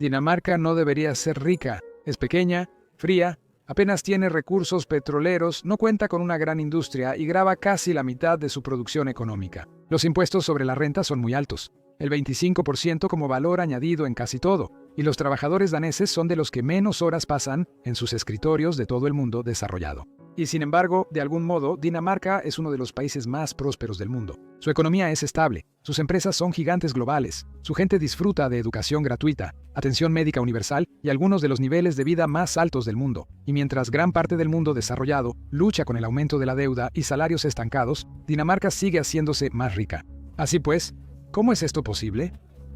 Dinamarca no debería ser rica. Es pequeña, fría, apenas tiene recursos petroleros, no cuenta con una gran industria y graba casi la mitad de su producción económica. Los impuestos sobre la renta son muy altos, el 25% como valor añadido en casi todo, y los trabajadores daneses son de los que menos horas pasan en sus escritorios de todo el mundo desarrollado. Y sin embargo, de algún modo, Dinamarca es uno de los países más prósperos del mundo. Su economía es estable, sus empresas son gigantes globales, su gente disfruta de educación gratuita, atención médica universal y algunos de los niveles de vida más altos del mundo. Y mientras gran parte del mundo desarrollado lucha con el aumento de la deuda y salarios estancados, Dinamarca sigue haciéndose más rica. Así pues, ¿cómo es esto posible?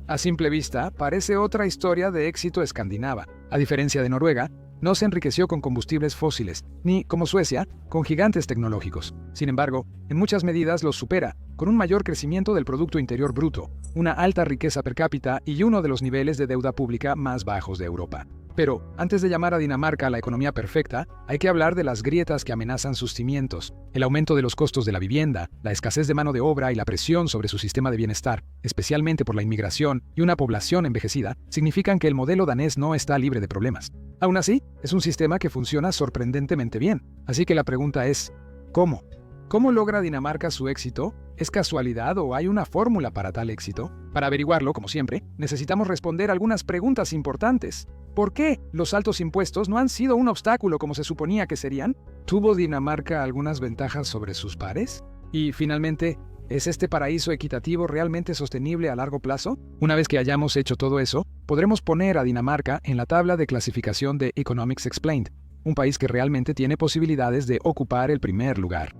A simple vista, parece otra historia de éxito escandinava. A diferencia de Noruega, no se enriqueció con combustibles fósiles, ni, como Suecia, con gigantes tecnológicos. Sin embargo, en muchas medidas los supera, con un mayor crecimiento del Producto Interior Bruto, una alta riqueza per cápita y uno de los niveles de deuda pública más bajos de Europa. Pero, antes de llamar a Dinamarca la economía perfecta, hay que hablar de las grietas que amenazan sus cimientos. El aumento de los costos de la vivienda, la escasez de mano de obra y la presión sobre su sistema de bienestar, especialmente por la inmigración y una población envejecida, significan que el modelo danés no está libre de problemas. Aún así, es un sistema que funciona sorprendentemente bien. Así que la pregunta es, ¿cómo? ¿Cómo logra Dinamarca su éxito? ¿Es casualidad o hay una fórmula para tal éxito? Para averiguarlo, como siempre, necesitamos responder algunas preguntas importantes. ¿Por qué los altos impuestos no han sido un obstáculo como se suponía que serían? ¿Tuvo Dinamarca algunas ventajas sobre sus pares? Y, finalmente, ¿es este paraíso equitativo realmente sostenible a largo plazo? Una vez que hayamos hecho todo eso, podremos poner a Dinamarca en la tabla de clasificación de Economics Explained, un país que realmente tiene posibilidades de ocupar el primer lugar.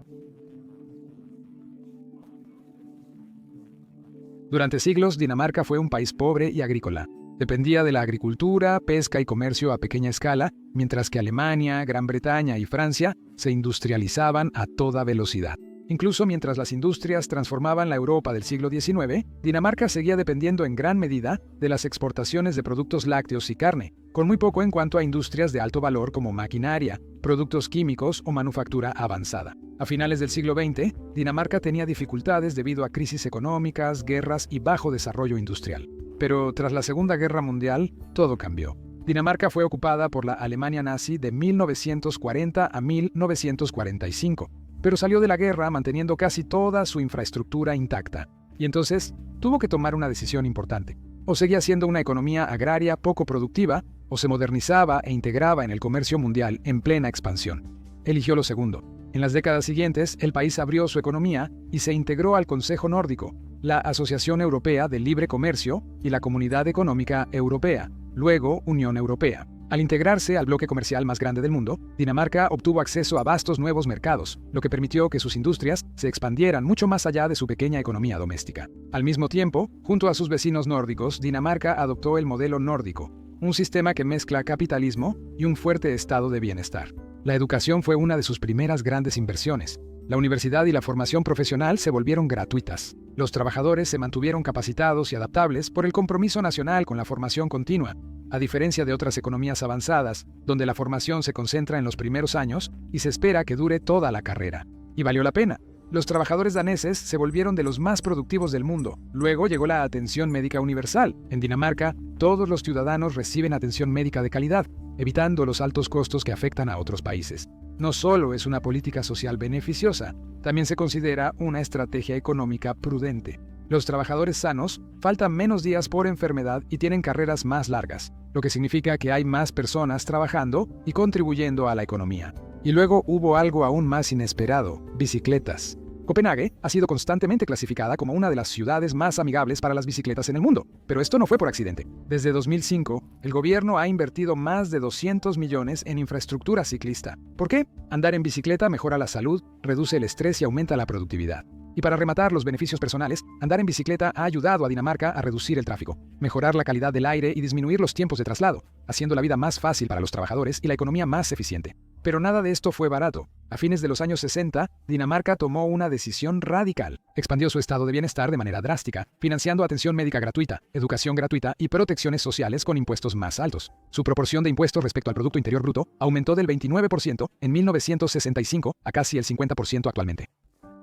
Durante siglos, Dinamarca fue un país pobre y agrícola. Dependía de la agricultura, pesca y comercio a pequeña escala, mientras que Alemania, Gran Bretaña y Francia se industrializaban a toda velocidad. Incluso mientras las industrias transformaban la Europa del siglo XIX, Dinamarca seguía dependiendo en gran medida de las exportaciones de productos lácteos y carne, con muy poco en cuanto a industrias de alto valor como maquinaria, productos químicos o manufactura avanzada. A finales del siglo XX, Dinamarca tenía dificultades debido a crisis económicas, guerras y bajo desarrollo industrial. Pero tras la Segunda Guerra Mundial, todo cambió. Dinamarca fue ocupada por la Alemania nazi de 1940 a 1945, pero salió de la guerra manteniendo casi toda su infraestructura intacta. Y entonces, tuvo que tomar una decisión importante. O seguía siendo una economía agraria poco productiva, o se modernizaba e integraba en el comercio mundial en plena expansión. Eligió lo segundo. En las décadas siguientes, el país abrió su economía y se integró al Consejo Nórdico, la Asociación Europea de Libre Comercio y la Comunidad Económica Europea, luego Unión Europea. Al integrarse al bloque comercial más grande del mundo, Dinamarca obtuvo acceso a vastos nuevos mercados, lo que permitió que sus industrias se expandieran mucho más allá de su pequeña economía doméstica. Al mismo tiempo, junto a sus vecinos nórdicos, Dinamarca adoptó el modelo nórdico, un sistema que mezcla capitalismo y un fuerte estado de bienestar. La educación fue una de sus primeras grandes inversiones. La universidad y la formación profesional se volvieron gratuitas. Los trabajadores se mantuvieron capacitados y adaptables por el compromiso nacional con la formación continua, a diferencia de otras economías avanzadas, donde la formación se concentra en los primeros años y se espera que dure toda la carrera. Y valió la pena. Los trabajadores daneses se volvieron de los más productivos del mundo. Luego llegó la atención médica universal. En Dinamarca, todos los ciudadanos reciben atención médica de calidad, evitando los altos costos que afectan a otros países. No solo es una política social beneficiosa, también se considera una estrategia económica prudente. Los trabajadores sanos faltan menos días por enfermedad y tienen carreras más largas, lo que significa que hay más personas trabajando y contribuyendo a la economía. Y luego hubo algo aún más inesperado: bicicletas. Copenhague ha sido constantemente clasificada como una de las ciudades más amigables para las bicicletas en el mundo, pero esto no fue por accidente. Desde 2005, el gobierno ha invertido más de 200 millones en infraestructura ciclista. ¿Por qué? Andar en bicicleta mejora la salud, reduce el estrés y aumenta la productividad. Y para rematar los beneficios personales, andar en bicicleta ha ayudado a Dinamarca a reducir el tráfico, mejorar la calidad del aire y disminuir los tiempos de traslado, haciendo la vida más fácil para los trabajadores y la economía más eficiente. Pero nada de esto fue barato. A fines de los años 60, Dinamarca tomó una decisión radical. Expandió su estado de bienestar de manera drástica, financiando atención médica gratuita, educación gratuita y protecciones sociales con impuestos más altos. Su proporción de impuestos respecto al Producto Interior Bruto aumentó del 29% en 1965 a casi el 50% actualmente.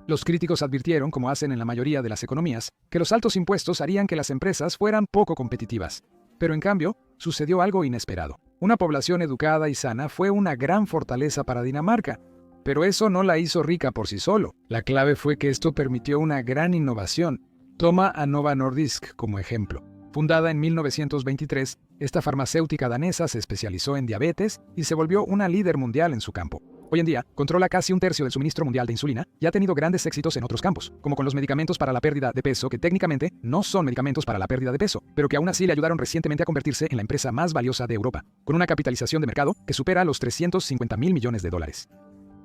Los críticos advirtieron, como hacen en la mayoría de las economías, que los altos impuestos harían que las empresas fueran poco competitivas. Pero en cambio, sucedió algo inesperado. Una población educada y sana fue una gran fortaleza para Dinamarca, pero eso no la hizo rica por sí solo. La clave fue que esto permitió una gran innovación. Toma a Novo Nordisk como ejemplo. Fundada en 1923, esta farmacéutica danesa se especializó en diabetes y se volvió una líder mundial en su campo. Hoy en día, controla casi 1/3 del suministro mundial de insulina y ha tenido grandes éxitos en otros campos, como con los medicamentos para la pérdida de peso, que técnicamente no son medicamentos para la pérdida de peso, pero que aún así le ayudaron recientemente a convertirse en la empresa más valiosa de Europa, con una capitalización de mercado que supera los $350.000 millones.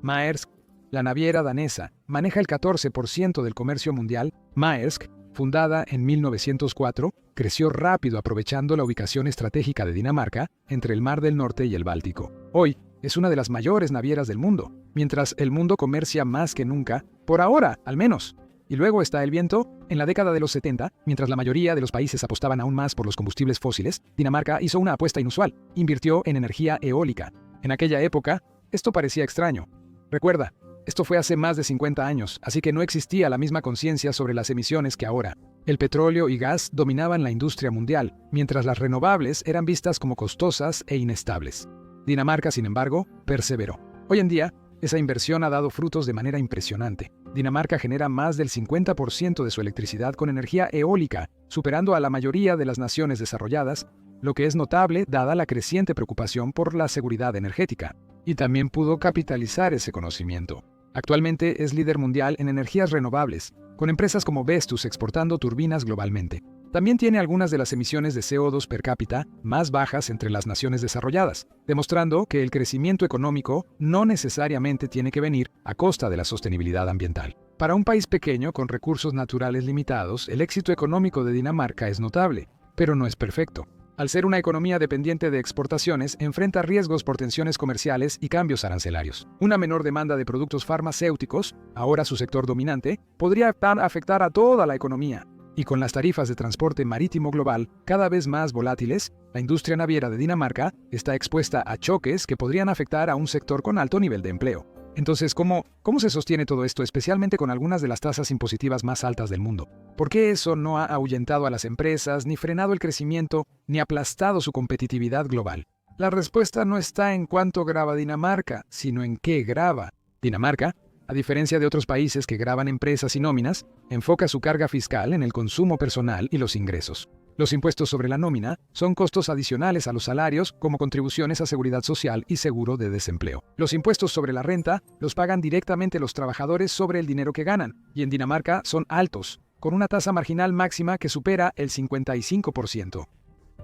Maersk, la naviera danesa, maneja el 14% del comercio mundial. Maersk, fundada en 1904, creció rápido aprovechando la ubicación estratégica de Dinamarca entre el Mar del Norte y el Báltico. Hoy, es una de las mayores navieras del mundo, mientras el mundo comercia más que nunca, por ahora, al menos. Y luego está el viento. En la década de los 70, mientras la mayoría de los países apostaban aún más por los combustibles fósiles, Dinamarca hizo una apuesta inusual. Invirtió en energía eólica. En aquella época, esto parecía extraño. Recuerda, esto fue hace más de 50 años, así que no existía la misma conciencia sobre las emisiones que ahora. El petróleo y gas dominaban la industria mundial, mientras las renovables eran vistas como costosas e inestables. Dinamarca, sin embargo, perseveró. Hoy en día, esa inversión ha dado frutos de manera impresionante. Dinamarca genera más del 50% de su electricidad con energía eólica, superando a la mayoría de las naciones desarrolladas, lo que es notable dada la creciente preocupación por la seguridad energética. Y también pudo capitalizar ese conocimiento. Actualmente es líder mundial en energías renovables, con empresas como Vestas exportando turbinas globalmente. También tiene algunas de las emisiones de CO2 per cápita más bajas entre las naciones desarrolladas, demostrando que el crecimiento económico no necesariamente tiene que venir a costa de la sostenibilidad ambiental. Para un país pequeño con recursos naturales limitados, el éxito económico de Dinamarca es notable, pero no es perfecto. Al ser una economía dependiente de exportaciones, enfrenta riesgos por tensiones comerciales y cambios arancelarios. Una menor demanda de productos farmacéuticos, ahora su sector dominante, podría afectar a toda la economía. Y con las tarifas de transporte marítimo global cada vez más volátiles, la industria naviera de Dinamarca está expuesta a choques que podrían afectar a un sector con alto nivel de empleo. Entonces, ¿cómo se sostiene todo esto, especialmente con algunas de las tasas impositivas más altas del mundo? ¿Por qué eso no ha ahuyentado a las empresas, ni frenado el crecimiento, ni aplastado su competitividad global? La respuesta no está en cuánto graba Dinamarca, sino en qué graba. Dinamarca, a diferencia de otros países que graban empresas y nóminas, enfoca su carga fiscal en el consumo personal y los ingresos. Los impuestos sobre la nómina son costos adicionales a los salarios, como contribuciones a seguridad social y seguro de desempleo. Los impuestos sobre la renta los pagan directamente los trabajadores sobre el dinero que ganan, y en Dinamarca son altos, con una tasa marginal máxima que supera el 55%.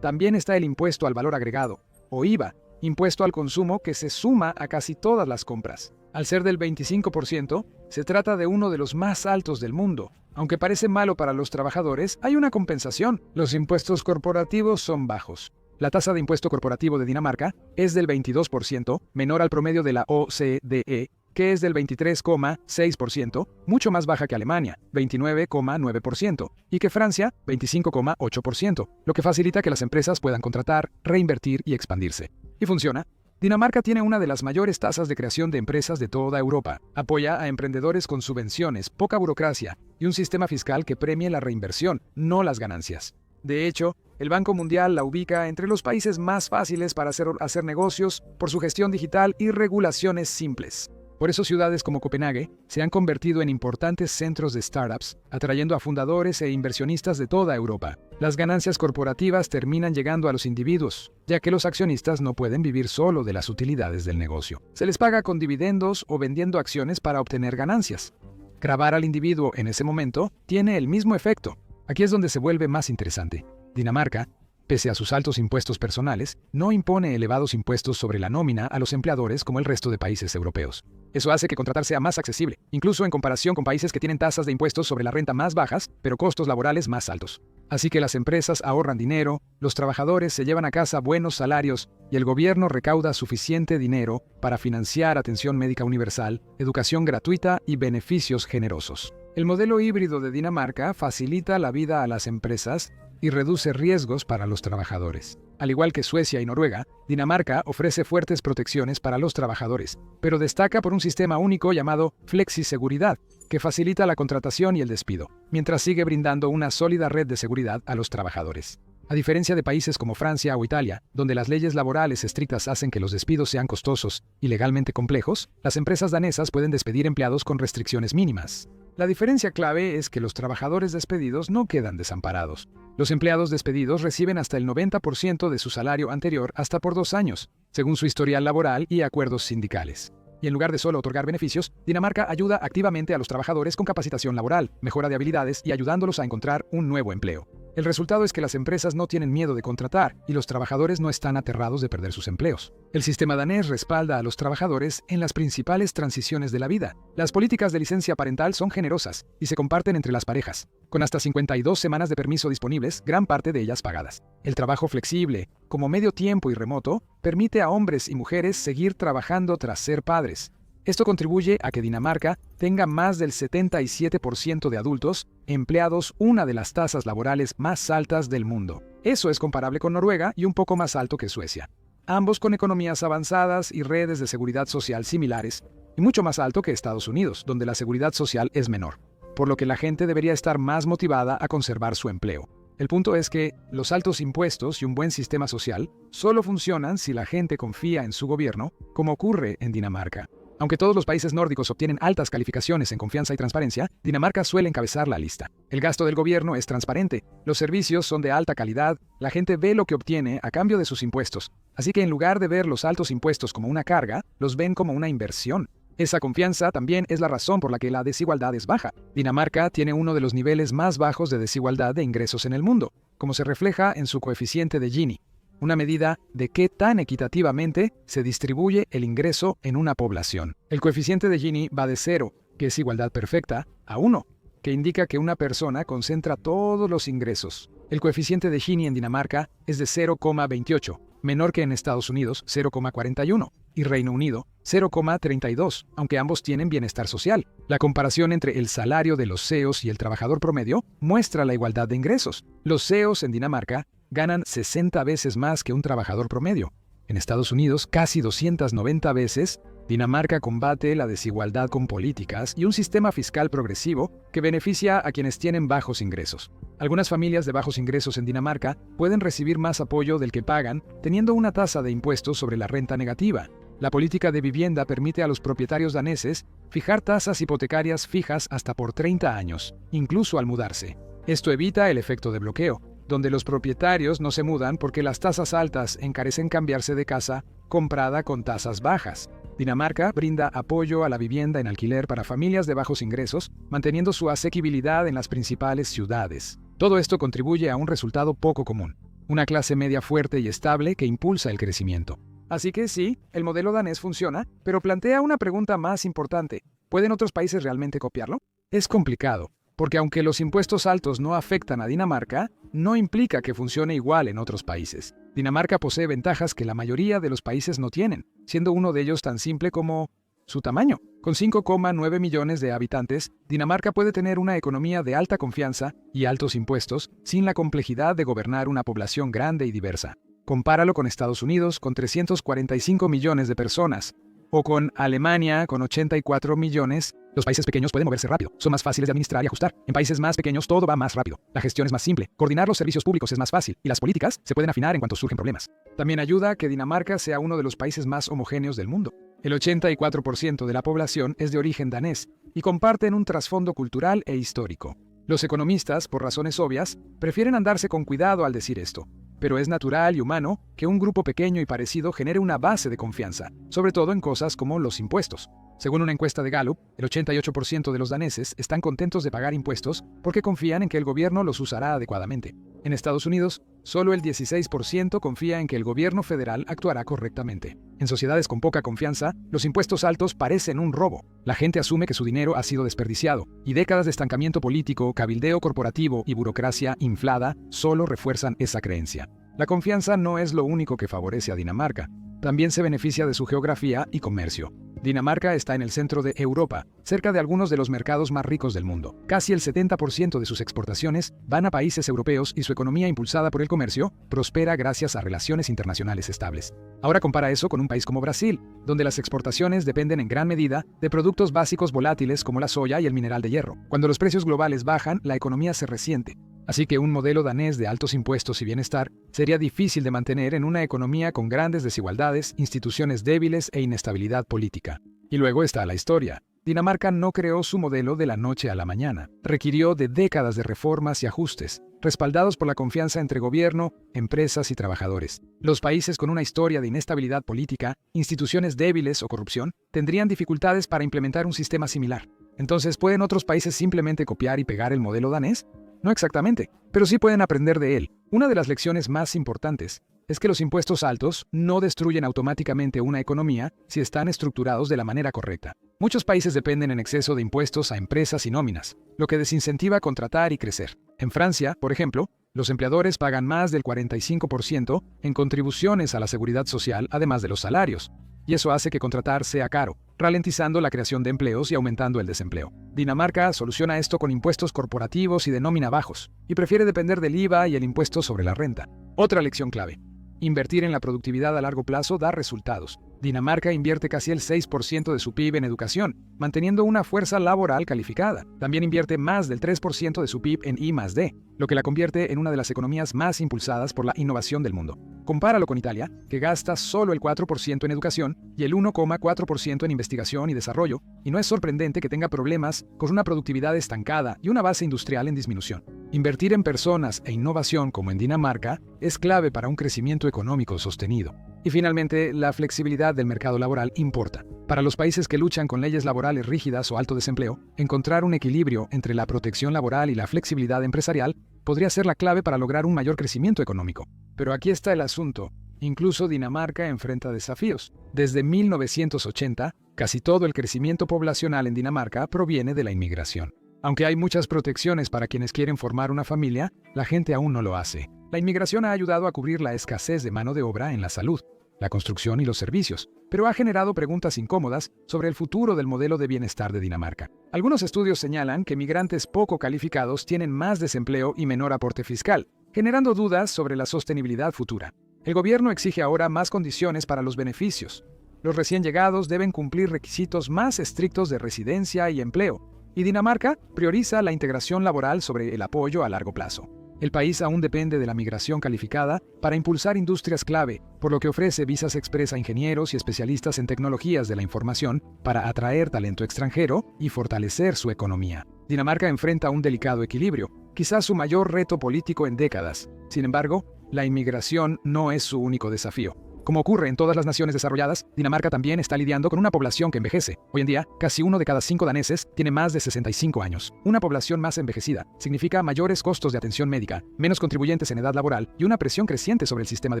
También está el impuesto al valor agregado, o IVA, impuesto al consumo que se suma a casi todas las compras. Al ser del 25%, se trata de uno de los más altos del mundo. Aunque parece malo para los trabajadores, hay una compensación. Los impuestos corporativos son bajos. La tasa de impuesto corporativo de Dinamarca es del 22%, menor al promedio de la OCDE, que es del 23,6%, mucho más baja que Alemania, 29,9%, y que Francia, 25,8%, lo que facilita que las empresas puedan contratar, reinvertir y expandirse. Y funciona. Dinamarca tiene una de las mayores tasas de creación de empresas de toda Europa. Apoya a emprendedores con subvenciones, poca burocracia y un sistema fiscal que premie la reinversión, no las ganancias. De hecho, el Banco Mundial la ubica entre los países más fáciles para hacer negocios por su gestión digital y regulaciones simples. Por eso ciudades como Copenhague se han convertido en importantes centros de startups, atrayendo a fundadores e inversionistas de toda Europa. Las ganancias corporativas terminan llegando a los individuos, ya que los accionistas no pueden vivir solo de las utilidades del negocio. Se les paga con dividendos o vendiendo acciones para obtener ganancias. Gravar al individuo en ese momento tiene el mismo efecto. Aquí es donde se vuelve más interesante. Dinamarca, pese a sus altos impuestos personales, no impone elevados impuestos sobre la nómina a los empleadores como el resto de países europeos. Eso hace que contratar sea más accesible, incluso en comparación con países que tienen tasas de impuestos sobre la renta más bajas, pero costos laborales más altos. Así que las empresas ahorran dinero, los trabajadores se llevan a casa buenos salarios y el gobierno recauda suficiente dinero para financiar atención médica universal, educación gratuita y beneficios generosos. El modelo híbrido de Dinamarca facilita la vida a las empresas y reduce riesgos para los trabajadores. Al igual que Suecia y Noruega, Dinamarca ofrece fuertes protecciones para los trabajadores, pero destaca por un sistema único llamado Flexiseguridad, que facilita la contratación y el despido, mientras sigue brindando una sólida red de seguridad a los trabajadores. A diferencia de países como Francia o Italia, donde las leyes laborales estrictas hacen que los despidos sean costosos y legalmente complejos, las empresas danesas pueden despedir empleados con restricciones mínimas. La diferencia clave es que los trabajadores despedidos no quedan desamparados. Los empleados despedidos reciben hasta el 90% de su salario anterior hasta por 2 años, según su historial laboral y acuerdos sindicales. Y en lugar de solo otorgar beneficios, Dinamarca ayuda activamente a los trabajadores con capacitación laboral, mejora de habilidades y ayudándolos a encontrar un nuevo empleo. El resultado es que las empresas no tienen miedo de contratar y los trabajadores no están aterrados de perder sus empleos. El sistema danés respalda a los trabajadores en las principales transiciones de la vida. Las políticas de licencia parental son generosas y se comparten entre las parejas, con hasta 52 semanas de permiso disponibles, gran parte de ellas pagadas. El trabajo flexible, como medio tiempo y remoto, permite a hombres y mujeres seguir trabajando tras ser padres. Esto contribuye a que Dinamarca tenga más del 77% de adultos empleados, una de las tasas laborales más altas del mundo. Eso es comparable con Noruega y un poco más alto que Suecia. Ambos con economías avanzadas y redes de seguridad social similares, y mucho más alto que Estados Unidos, donde la seguridad social es menor, por lo que la gente debería estar más motivada a conservar su empleo. El punto es que los altos impuestos y un buen sistema social solo funcionan si la gente confía en su gobierno, como ocurre en Dinamarca. Aunque todos los países nórdicos obtienen altas calificaciones en confianza y transparencia, Dinamarca suele encabezar la lista. El gasto del gobierno es transparente, los servicios son de alta calidad, la gente ve lo que obtiene a cambio de sus impuestos. Así que en lugar de ver los altos impuestos como una carga, los ven como una inversión. Esa confianza también es la razón por la que la desigualdad es baja. Dinamarca tiene uno de los niveles más bajos de desigualdad de ingresos en el mundo, como se refleja en su coeficiente de Gini, una medida de qué tan equitativamente se distribuye el ingreso en una población. El coeficiente de Gini va de 0, que es igualdad perfecta, a 1, que indica que una persona concentra todos los ingresos. El coeficiente de Gini en Dinamarca es de 0,28, menor que en Estados Unidos 0,41 y Reino Unido 0,32, aunque ambos tienen bienestar social. La comparación entre el salario de los CEOs y el trabajador promedio muestra la igualdad de ingresos. Los CEOs en Dinamarca ganan 60 veces más que un trabajador promedio. En Estados Unidos, casi 290 veces. Dinamarca combate la desigualdad con políticas y un sistema fiscal progresivo que beneficia a quienes tienen bajos ingresos. Algunas familias de bajos ingresos en Dinamarca pueden recibir más apoyo del que pagan, teniendo una tasa de impuestos sobre la renta negativa. La política de vivienda permite a los propietarios daneses fijar tasas hipotecarias fijas hasta por 30 años, incluso al mudarse. Esto evita el efecto de bloqueo, donde los propietarios no se mudan porque las tasas altas encarecen cambiarse de casa comprada con tasas bajas. Dinamarca brinda apoyo a la vivienda en alquiler para familias de bajos ingresos, manteniendo su asequibilidad en las principales ciudades. Todo esto contribuye a un resultado poco común, una clase media fuerte y estable que impulsa el crecimiento. Así que sí, el modelo danés funciona, pero plantea una pregunta más importante. ¿Pueden otros países realmente copiarlo? Es complicado, porque aunque los impuestos altos no afectan a Dinamarca, no implica que funcione igual en otros países. Dinamarca posee ventajas que la mayoría de los países no tienen, siendo uno de ellos tan simple como su tamaño. Con 5,9 millones de habitantes, Dinamarca puede tener una economía de alta confianza y altos impuestos sin la complejidad de gobernar una población grande y diversa. Compáralo con Estados Unidos, con 345 millones de personas, o con Alemania, con 84 millones. Los países pequeños pueden moverse rápido, son más fáciles de administrar y ajustar. En países más pequeños todo va más rápido, la gestión es más simple, coordinar los servicios públicos es más fácil y las políticas se pueden afinar en cuanto surgen problemas. También ayuda a que Dinamarca sea uno de los países más homogéneos del mundo. El 84% de la población es de origen danés y comparten un trasfondo cultural e histórico. Los economistas, por razones obvias, prefieren andarse con cuidado al decir esto. Pero es natural y humano que un grupo pequeño y parecido genere una base de confianza, sobre todo en cosas como los impuestos. Según una encuesta de Gallup, el 88% de los daneses están contentos de pagar impuestos porque confían en que el gobierno los usará adecuadamente. En Estados Unidos, solo el 16% confía en que el gobierno federal actuará correctamente. En sociedades con poca confianza, los impuestos altos parecen un robo. La gente asume que su dinero ha sido desperdiciado, y décadas de estancamiento político, cabildeo corporativo y burocracia inflada solo refuerzan esa creencia. La confianza no es lo único que favorece a Dinamarca. También se beneficia de su geografía y comercio. Dinamarca está en el centro de Europa, cerca de algunos de los mercados más ricos del mundo. Casi el 70% de sus exportaciones van a países europeos y su economía impulsada por el comercio prospera gracias a relaciones internacionales estables. Ahora compara eso con un país como Brasil, donde las exportaciones dependen en gran medida de productos básicos volátiles como la soya y el mineral de hierro. Cuando los precios globales bajan, la economía se resiente. Así que un modelo danés de altos impuestos y bienestar sería difícil de mantener en una economía con grandes desigualdades, instituciones débiles e inestabilidad política. Y luego está la historia. Dinamarca no creó su modelo de la noche a la mañana. Requirió de décadas de reformas y ajustes, respaldados por la confianza entre gobierno, empresas y trabajadores. Los países con una historia de inestabilidad política, instituciones débiles o corrupción tendrían dificultades para implementar un sistema similar. Entonces, ¿pueden otros países simplemente copiar y pegar el modelo danés? No exactamente, pero sí pueden aprender de él. Una de las lecciones más importantes es que los impuestos altos no destruyen automáticamente una economía si están estructurados de la manera correcta. Muchos países dependen en exceso de impuestos a empresas y nóminas, lo que desincentiva contratar y crecer. En Francia, por ejemplo, los empleadores pagan más del 45% en contribuciones a la seguridad social, además de los salarios, y eso hace que contratar sea caro, ralentizando la creación de empleos y aumentando el desempleo. Dinamarca soluciona esto con impuestos corporativos y de nómina bajos, y prefiere depender del IVA y el impuesto sobre la renta. Otra lección clave. Invertir en la productividad a largo plazo da resultados. Dinamarca invierte casi el 6% de su PIB en educación, manteniendo una fuerza laboral calificada. También invierte más del 3% de su PIB en I+D, lo que la convierte en una de las economías más impulsadas por la innovación del mundo. Compáralo con Italia, que gasta solo el 4% en educación y el 1,4% en investigación y desarrollo, y no es sorprendente que tenga problemas con una productividad estancada y una base industrial en disminución. Invertir en personas e innovación como en Dinamarca es clave para un crecimiento económico sostenido. Y finalmente, la flexibilidad del mercado laboral importa. Para los países que luchan con leyes laborales rígidas o alto desempleo, encontrar un equilibrio entre la protección laboral y la flexibilidad empresarial podría ser la clave para lograr un mayor crecimiento económico. Pero aquí está el asunto. Incluso Dinamarca enfrenta desafíos. Desde 1980, casi todo el crecimiento poblacional en Dinamarca proviene de la inmigración. Aunque hay muchas protecciones para quienes quieren formar una familia, la gente aún no lo hace. La inmigración ha ayudado a cubrir la escasez de mano de obra en la salud, la construcción y los servicios, pero ha generado preguntas incómodas sobre el futuro del modelo de bienestar de Dinamarca. Algunos estudios señalan que migrantes poco calificados tienen más desempleo y menor aporte fiscal, generando dudas sobre la sostenibilidad futura. El gobierno exige ahora más condiciones para los beneficios. Los recién llegados deben cumplir requisitos más estrictos de residencia y empleo, y Dinamarca prioriza la integración laboral sobre el apoyo a largo plazo. El país aún depende de la migración calificada para impulsar industrias clave, por lo que ofrece visas express a ingenieros y especialistas en tecnologías de la información para atraer talento extranjero y fortalecer su economía. Dinamarca enfrenta un delicado equilibrio, quizás su mayor reto político en décadas. Sin embargo, la inmigración no es su único desafío. Como ocurre en todas las naciones desarrolladas, Dinamarca también está lidiando con una población que envejece. Hoy en día, casi 1 de cada 5 daneses tiene más de 65 años. Una población más envejecida significa mayores costos de atención médica, menos contribuyentes en edad laboral y una presión creciente sobre el sistema de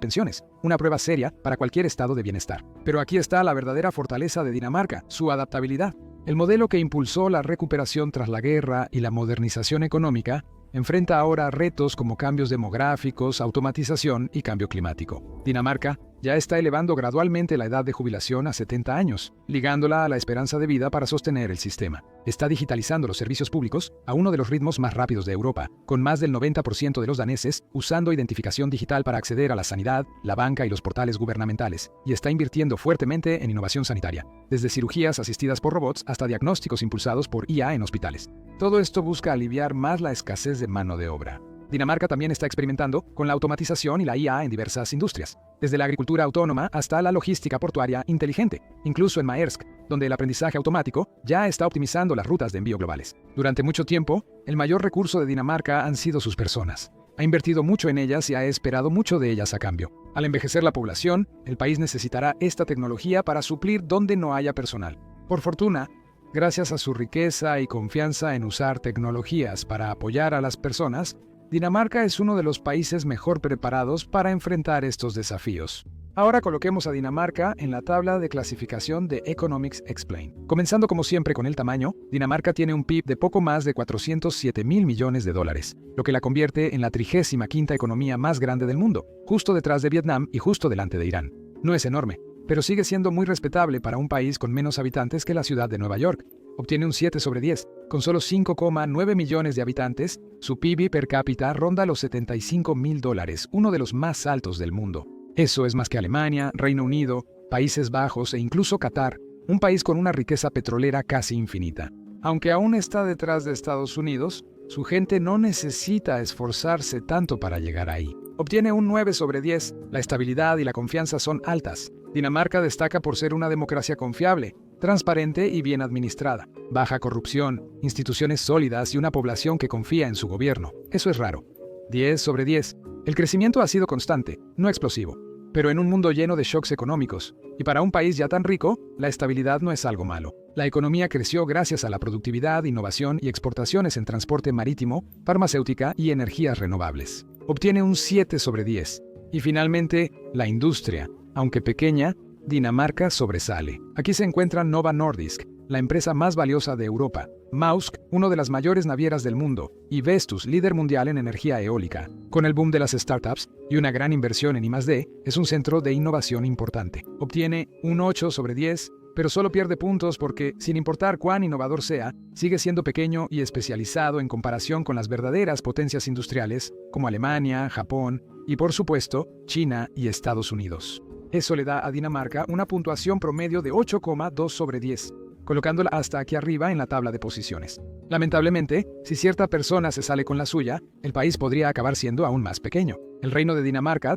pensiones. Una prueba seria para cualquier estado de bienestar. Pero aquí está la verdadera fortaleza de Dinamarca, su adaptabilidad. El modelo que impulsó la recuperación tras la guerra y la modernización económica enfrenta ahora retos como cambios demográficos, automatización y cambio climático. Dinamarca ya está elevando gradualmente la edad de jubilación a 70 años, ligándola a la esperanza de vida para sostener el sistema. Está digitalizando los servicios públicos a uno de los ritmos más rápidos de Europa, con más del 90% de los daneses usando identificación digital para acceder a la sanidad, la banca y los portales gubernamentales, y está invirtiendo fuertemente en innovación sanitaria, desde cirugías asistidas por robots hasta diagnósticos impulsados por IA en hospitales. Todo esto busca aliviar más la escasez de mano de obra. Dinamarca también está experimentando con la automatización y la IA en diversas industrias, desde la agricultura autónoma hasta la logística portuaria inteligente, incluso en Maersk, donde el aprendizaje automático ya está optimizando las rutas de envío globales. Durante mucho tiempo, el mayor recurso de Dinamarca han sido sus personas. Ha invertido mucho en ellas y ha esperado mucho de ellas a cambio. Al envejecer la población, el país necesitará esta tecnología para suplir donde no haya personal. Por fortuna, gracias a su riqueza y confianza en usar tecnologías para apoyar a las personas, Dinamarca es uno de los países mejor preparados para enfrentar estos desafíos. Ahora coloquemos a Dinamarca en la tabla de clasificación de Economics Explained. Comenzando como siempre con el tamaño, Dinamarca tiene un PIB de poco más de 407.000 millones de dólares, lo que la convierte en la 35ª economía más grande del mundo, justo detrás de Vietnam y justo delante de Irán. No es enorme, pero sigue siendo muy respetable para un país con menos habitantes que la ciudad de Nueva York. Obtiene un 7 sobre 10. Con solo 5,9 millones de habitantes, su PIB per cápita ronda los $75.000, uno de los más altos del mundo. Eso es más que Alemania, Reino Unido, Países Bajos e incluso Qatar, un país con una riqueza petrolera casi infinita. Aunque aún está detrás de Estados Unidos, Su gente no necesita esforzarse tanto para llegar ahí. Obtiene un 9 sobre 10, la estabilidad y la confianza son altas. Dinamarca destaca por ser una democracia confiable, transparente y bien administrada. Baja corrupción, instituciones sólidas y una población que confía en su gobierno. Eso es raro. 10 sobre 10. El crecimiento ha sido constante, no explosivo. Pero en un mundo lleno de shocks económicos, y para un país ya tan rico, la estabilidad no es algo malo. La economía creció gracias a la productividad, innovación y exportaciones en transporte marítimo, farmacéutica y energías renovables. Obtiene un 7 sobre 10. Y finalmente, la industria. Aunque pequeña, Dinamarca sobresale. Aquí se encuentra Nova Nordisk, la empresa más valiosa de Europa, Maersk, una de las mayores navieras del mundo, y Vestas, líder mundial en energía eólica. Con el boom de las startups y una gran inversión en I+D, es un centro de innovación importante. Obtiene un 8 sobre 10, pero solo pierde puntos porque, sin importar cuán innovador sea, sigue siendo pequeño y especializado en comparación con las verdaderas potencias industriales, como Alemania, Japón y, por supuesto, China y Estados Unidos. Eso le da a Dinamarca una puntuación promedio de 8,2 sobre 10, colocándola hasta aquí arriba en la tabla de posiciones. Lamentablemente, si cierta persona se sale con la suya, el país podría acabar siendo aún más pequeño. El reino de Dinamarca